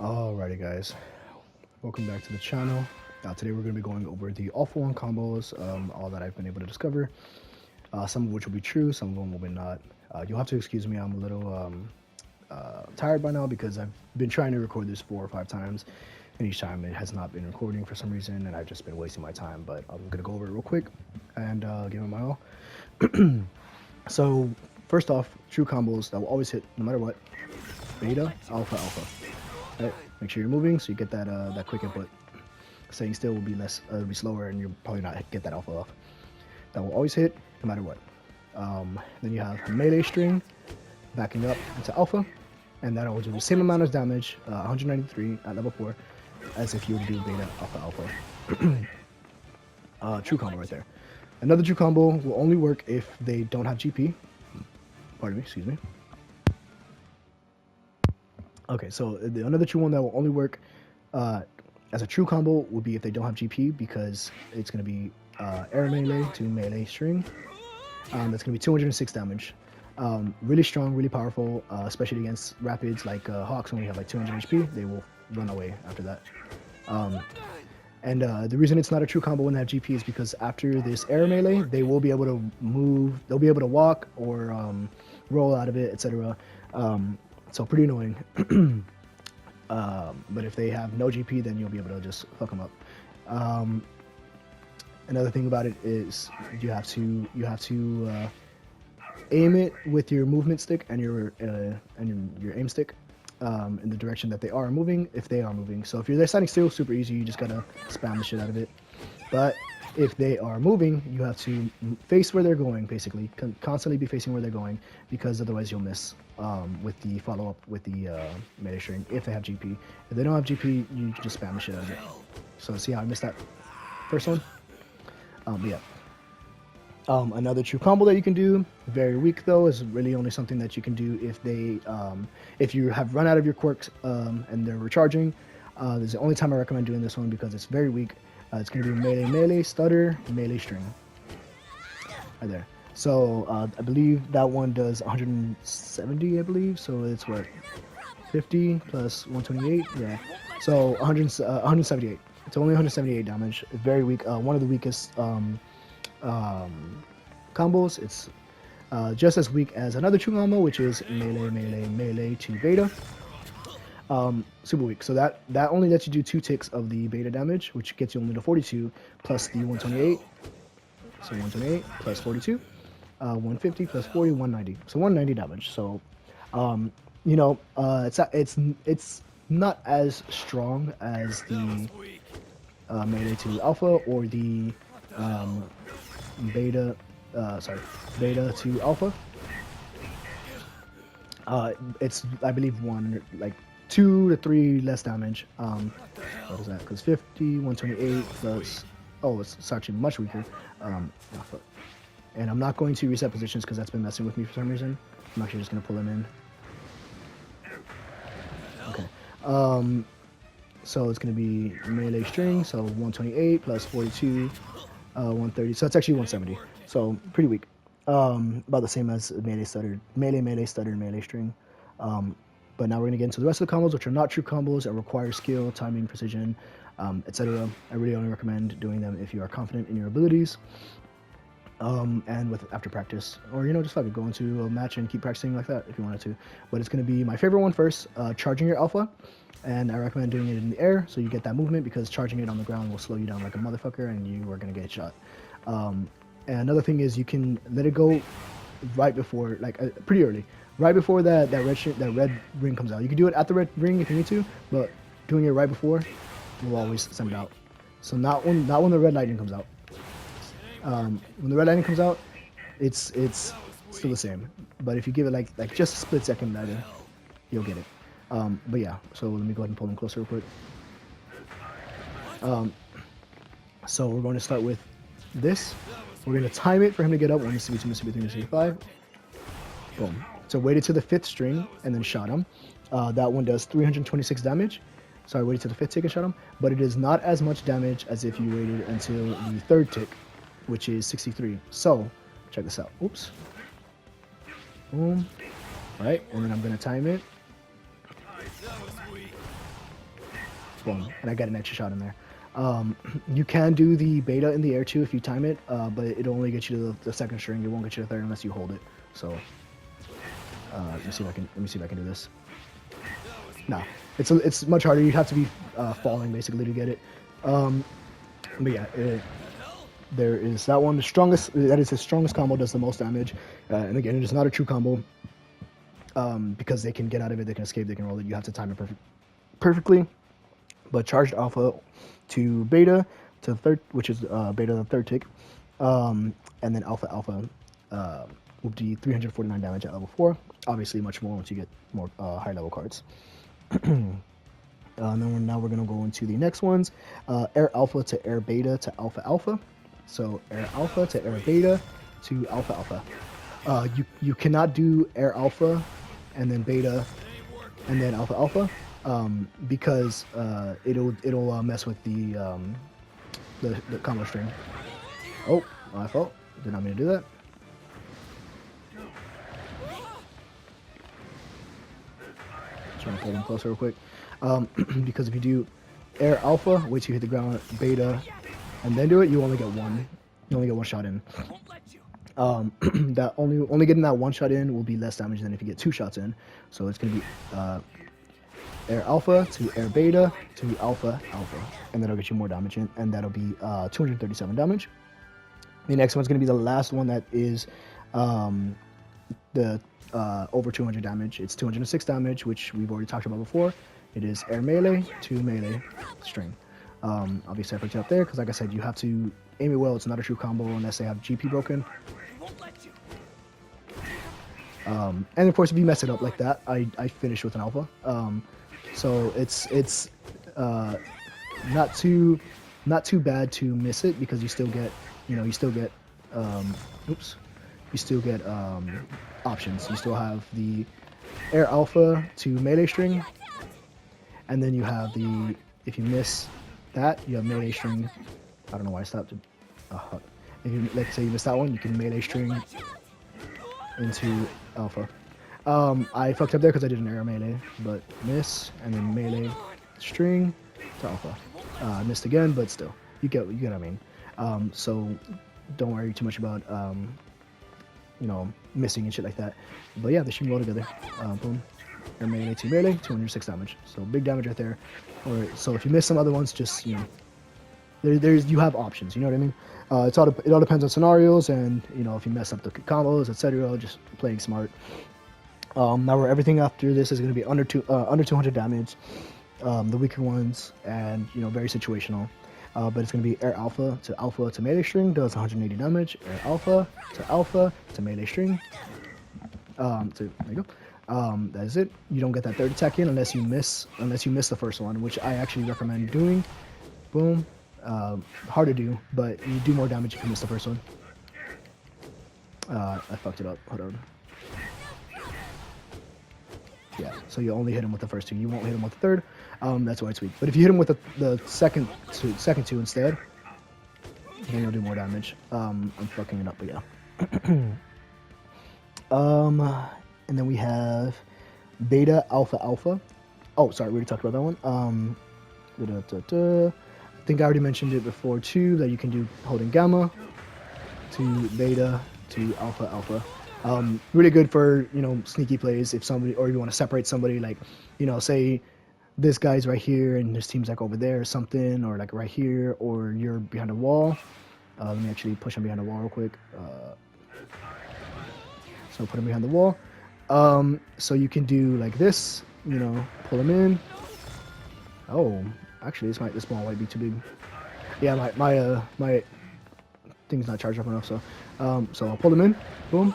Alrighty guys, welcome back to the channel. Today we're going to be going over the AFO combos, all that I've been able to discover, some of which will be true, some of them will be not. You'll have to excuse me, I'm a little tired by now because I've been trying to record this 4 or 5 times, and each time it has not been recording for some reason, and I've just been wasting my time, but I'm going to go over it real quick and give it my all. So, first off, true combos that will always hit no matter what: beta, alpha, alpha. Right. Make sure you're moving so you get that that quick input. Staying still will be be slower, and you'll probably not get that alpha off. That will always hit no matter what. Then you have melee string backing up into alpha, and that will do the same amount of damage, 193 at level 4, as if you would do beta, alpha, alpha. True combo right there. Another true combo will only work if they don't have GP. Pardon me, excuse me. Okay, so another true one that will only work as a true combo would be if they don't have GP, because it's going to be air melee to melee string. That's going to be 206 damage. Really strong, really powerful, especially against rapids like Hawks. When we have like 200 HP, they will run away after that. The reason it's not a true combo when they have GP is because after this air melee, they will be able to move, they'll be able to walk or roll out of it, etc. So pretty annoying. But if they have no GP, then you'll be able to just fuck them up. Another thing about it is you have to aim it with your movement stick and your aim stick in the direction that they are moving, if they are moving. So if they're standing still, super easy, you just gotta spam the shit out of it. But if they are moving, you have to face where they're going, basically. Constantly be facing where they're going, because otherwise you'll miss with the follow-up with the melee string, if they have GP. If they don't have GP, you just spam the shit out of it. So see how I missed that first one? Yeah. Another true combo that you can do, very weak though, is really only something that you can do if they, if you have run out of your quirks and they're recharging. This is the only time I recommend doing this one because it's very weak. It's going to be melee, stutter, melee string. Right there. So I believe that one does 170, I believe. So it's what? 50 plus 128? Yeah. So 178. It's only 178 damage. It's very weak. One of the weakest combos. It's just as weak as another true combo, which is melee to beta. Super weak. So that only lets you do 2 ticks of the beta damage, which gets you only to 42 plus the 128. So 128 plus 42, 150 plus 40, 190. So 190 damage. So you know, it's not as strong as the melee to alpha or the beta to alpha. It's, I believe, 2 to 3 less damage. What is that? Because 50, 128 plus... Oh, it's actually much weaker. And I'm not going to reset positions because that's been messing with me for some reason. I'm actually just going to pull him in. Okay. So it's going to be melee string, so 128 plus 42, 130. So it's actually 170. So pretty weak. About the same as melee stutter, melee string. But now we're going to get into the rest of the combos, which are not true combos that require skill, timing, precision, etc. I really only recommend doing them if you are confident in your abilities, and after practice, or just fucking go into a match and keep practicing like that if you wanted to. But it's going to be my favorite one first, charging your alpha, and I recommend doing it in the air so you get that movement, because charging it on the ground will slow you down like a motherfucker, and you are going to get shot. And another thing is you can let it go right before, pretty early. Right before that red ring comes out. You can do it at the red ring if you need to, but doing it right before will always send it out. So not when the red lightning comes out. When the red lightning comes out, it's still the same. But if you give it like just a split second later, you'll get it. But yeah, so let me go ahead and pull them closer real quick. So we're going to start with this. We're going to time it for him to get up. 1 2 2 3 3 5. Boom. So waited to the 5th string and then shot him. That one does 326 damage. So I waited to the 5th tick and shot him. But it is not as much damage as if you waited until the 3rd tick, which is 63. So check this out. Oops. Boom. All right, and then I'm going to time it. boom, and I get an extra shot in there. You can do the beta in the air too if you time it, but it'll only get you to the second string. It won't get you to the third unless you hold it. So let me see if I can do this. No, it's much harder. You have to be falling basically to get it. But yeah, there is that one. The strongest, that is his strongest combo, does the most damage. And again, it is not a true combo because they can get out of it, they can escape, they can roll it. You have to time it perfectly. But charged alpha to beta to third, which is beta the third tick, and then alpha will be 349 damage at level 4. Obviously, much more once you get more high level cards. Now we're gonna go into the next ones. Air alpha to air beta to alpha alpha. So air alpha to air beta to alpha alpha. You cannot do air alpha and then beta and then alpha alpha because it'll mess with the combo string. Oh, my fault. Did not mean to do that. Trying to pull them closer real quick. Because if you do air alpha, wait till you hit the ground, beta, and then do it, you only get one. You only get one shot in. That only getting that one shot in will be less damage than if you get 2 shots in. So it's gonna be air alpha to air beta to alpha alpha, and that'll get you more damage in, and that'll be 237 damage. The next one's gonna be the last one that is the over 200 damage. It's 206 damage, which we've already talked about before. It is air melee to melee string. Obviously I put it up there because, like I said, you have to aim it well. It's not a true combo unless they have GP broken. And of course, if you mess it up like that, I finish with an alpha. So it's not too bad to miss it because you still get options. You still have the air alpha to melee string, and then you have the, if you miss that, you have melee string. I don't know why I stopped. If you, let's say you miss that one, you can melee string into alpha. I fucked up there because I did an air melee, but miss and then melee string to alpha. I missed again, but still, you get what I mean. So don't worry too much about missing and shit like that. But yeah, they should go together. Boom. Air melee to melee, 206 damage. So big damage right there. So if you miss some other ones, just you have options. You know what I mean? It all depends on scenarios, and if you mess up the combos, etc. Just playing smart. Now everything after this is going to be under 200 damage. The weaker ones, and very situational. But it's going to be air alpha to melee string, does 180 damage. Air alpha to melee string. There you go. That is it. You don't get that third attack in unless you miss the first one, which I actually recommend doing. Boom. Hard to do, but you do more damage if you miss the first one. I fucked it up. Hold on. Yeah, so you only hit him with the first 2. You won't hit him with the third. That's why it's weak. But if you hit him with the second two instead, then you'll do more damage. I'm fucking it up, but yeah. And then we have beta alpha alpha. Oh, sorry, we already talked about that one. I think I already mentioned it before too, that you can do holding gamma to beta to alpha alpha. Really good for sneaky plays if somebody, or you want to separate somebody, like say this guy's right here and this team's like over there or something, or like right here, or you're behind a wall. Let me actually push him behind the wall real quick. So put him behind the wall. So you can do like this, pull him in. Oh, actually this ball might be too big. Yeah, my thing's not charged up enough, so I'll pull him in. Boom.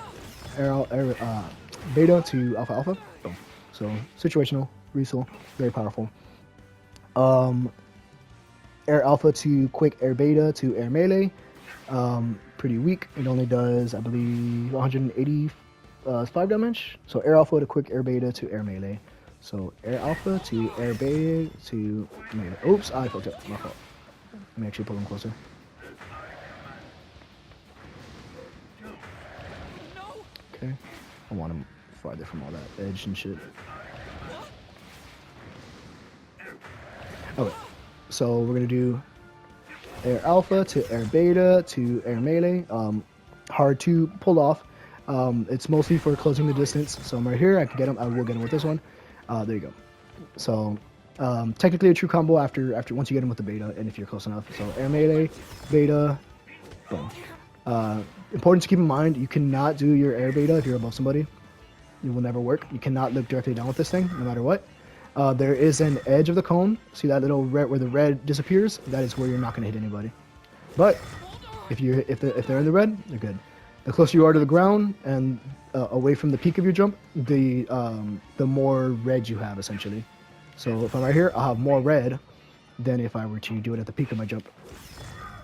Beta to alpha alpha. Boom. So situational, resoul, very powerful. Air alpha to quick air beta to air melee. Pretty weak. It only does, I believe, 185 damage. So air alpha to quick air beta to air melee. So air alpha to air beta to melee. Oops, I fucked up. My fault. Let me actually pull him closer. Okay. I want him farther from all that edge and shit. Okay. So we're gonna do air alpha to air beta to air melee. Hard to pull off. It's mostly for closing the distance. So I'm right here. I can get him. I will get him with this one. There you go. So technically a true combo after once you get him with the beta, and if you're close enough. So air melee, beta, boom. Important to keep in mind, you cannot do your air beta if you're above somebody. It will never work. You cannot look directly down with this thing, no matter what. There is an edge of the cone. See that little red where the red disappears? That is where you're not going to hit anybody. But if they're in the red, they're good. The closer you are to the ground and away from the peak of your jump, the more red you have essentially. So if I'm right here, I'll have more red than if I were to do it at the peak of my jump.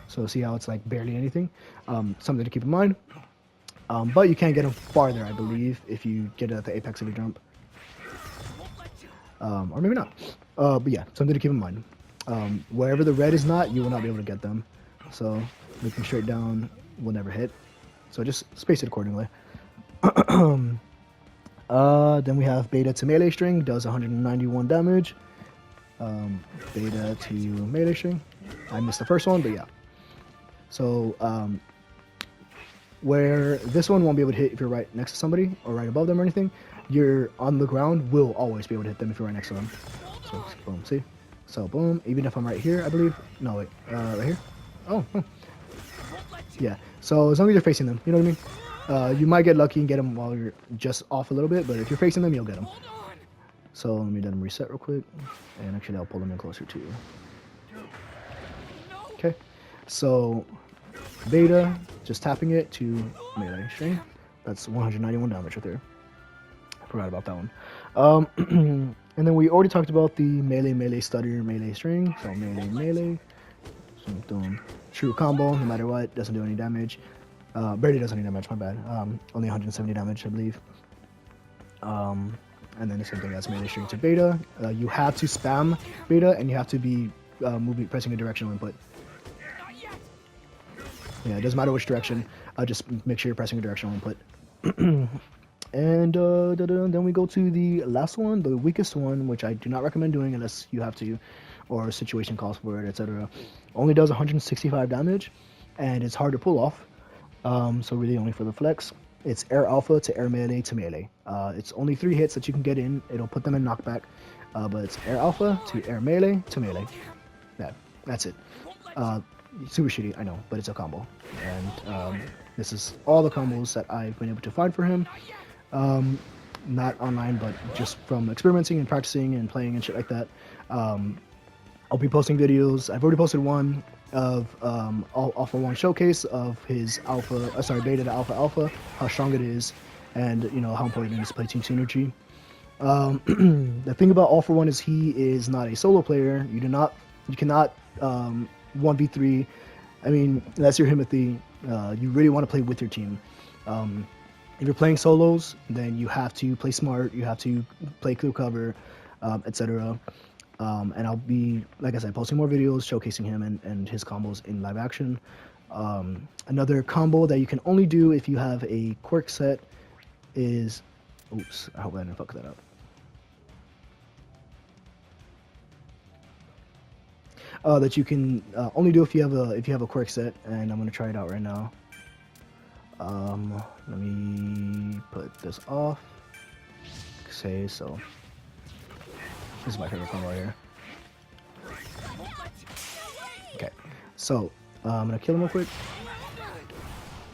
So see how it's like barely anything? Something to keep in mind. But you can get them farther, I believe, if you get it at the apex of your jump. Or maybe not. But yeah, something to keep in mind. Wherever the red is not, you will not be able to get them. So looking straight down will never hit. So just space it accordingly. Then we have beta to melee string, does 191 damage. Beta to melee string. I missed the first one, but yeah. So where this one won't be able to hit if you're right next to somebody or right above them or anything, you're on the ground will always be able to hit them if you're right next to them. So boom, see? So boom, even if I'm right here, I believe. No, wait, right here? Oh. Yeah, so as long as you're facing them, you know what I mean? You might get lucky and get them while you're just off a little bit, but if you're facing them, you'll get them. So let me let them reset real quick, and actually I'll pull them in closer to you. Okay, so beta, just tapping it to melee string. That's 191 damage right there. I forgot about that one. And then we already talked about the melee stutter melee string. So melee. So doing true combo, no matter what, doesn't do any damage. Barely does any damage, my bad. Only 170 damage, I believe. And then the same thing as melee string to beta. You have to spam beta, and you have to be pressing a directional input. Yeah, it doesn't matter which direction. Just make sure you're pressing a directional input. And then we go to the last one, the weakest one, which I do not recommend doing unless you have to, or a situation calls for it, etc. Only does 165 damage, and it's hard to pull off. So really only for the flex. It's air alpha to air melee to melee. It's only 3 hits that you can get in. It'll put them in knockback. But it's air alpha to air melee to melee. Yeah, that's it. Super shitty, I know, but it's a combo. And this is all the combos that I've been able to find for him. Not online, but just from experimenting and practicing and playing and shit like that. I'll be posting videos. I've already posted one of Alpha 1 showcase of his beta to alpha, how strong it is, and you know how important it is to play team synergy. The thing about Alpha 1 is he is not a solo player. You cannot 1v3. I mean, unless you're Himothy, you really want to play with your team. If you're playing solos, then you have to play smart, you have to play clear cover, etc. And I'll be, like I said, posting more videos showcasing him and his combos in live action. Another combo that you can only do if you have a quirk set is... Oops, I hope I didn't fuck that up. That you can only do if you have a quirk set, and I'm gonna try it out right now. Let me put this off. Say so. This is my favorite combo right here. Okay, so I'm gonna kill him real quick.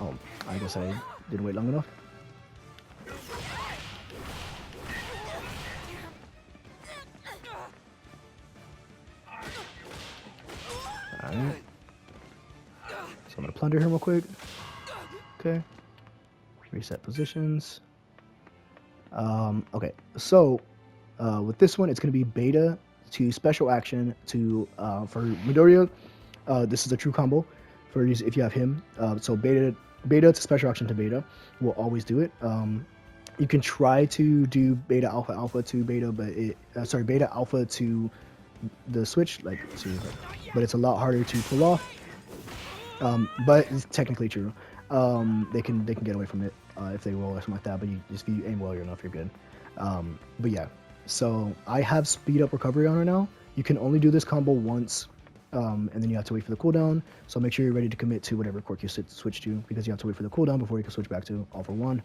Oh, I guess I didn't wait long enough. Alright. So I'm gonna plunder him real quick. Okay. Reset positions. Okay, so with this one, it's going to be beta to special action to for Midoriya. This is a true combo for if you have him. So beta to special action to beta will always do it. You can try to do beta alpha to beta, but beta alpha to the switch, but it's a lot harder to pull off. But it's technically true. They can get away from it if they roll or something like that. But if you aim well enough, you're good. But yeah, so I have speed up recovery on right now. You can only do this combo once and then you have to wait for the cooldown. So make sure you're ready to commit to whatever quirk you switch to, because you have to wait for the cooldown before you can switch back to all for one.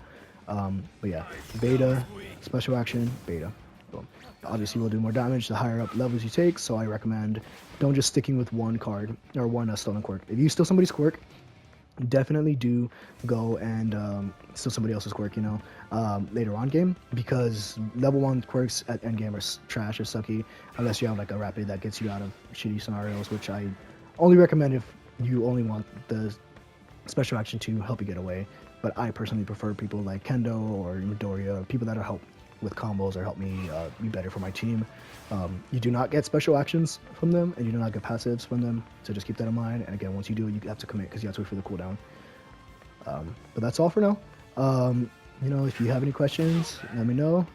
But yeah, beta, special action, beta. Boom. Obviously, will do more damage the higher up levels you take, so I recommend don't just sticking with one card or one stolen quirk. If you steal somebody's quirk, definitely do go and steal somebody else's quirk, you know, later on game, because level 1 quirks at end game are trash or sucky unless you have like a rapid that gets you out of shitty scenarios, which I only recommend if you only want the special action to help you get away. But I personally prefer people like Kendo or Midoriya, or people that'll help with combos or help me be better for my team. You do not get special actions from them, and you do not get passives from them, so just keep that in mind. And again, once you do it, you have to commit because you have to wait for the cooldown. But that's all for now. You know, if you have any questions, let me know,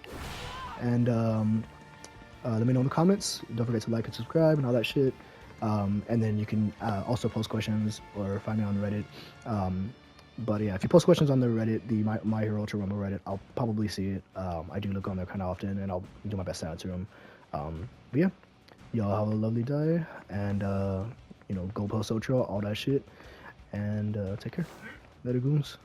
and let me know in the comments. Don't forget to like and subscribe and all that shit. And then you can also post questions or find me on Reddit. But yeah, if you post questions on the Reddit, the My Hero Ultra Rumble Reddit, I'll probably see it. I do look on there kind of often, and I'll do my best to answer them. But yeah, y'all have a lovely day, and you know, go post Ultra, all that shit, and take care. Later, goons.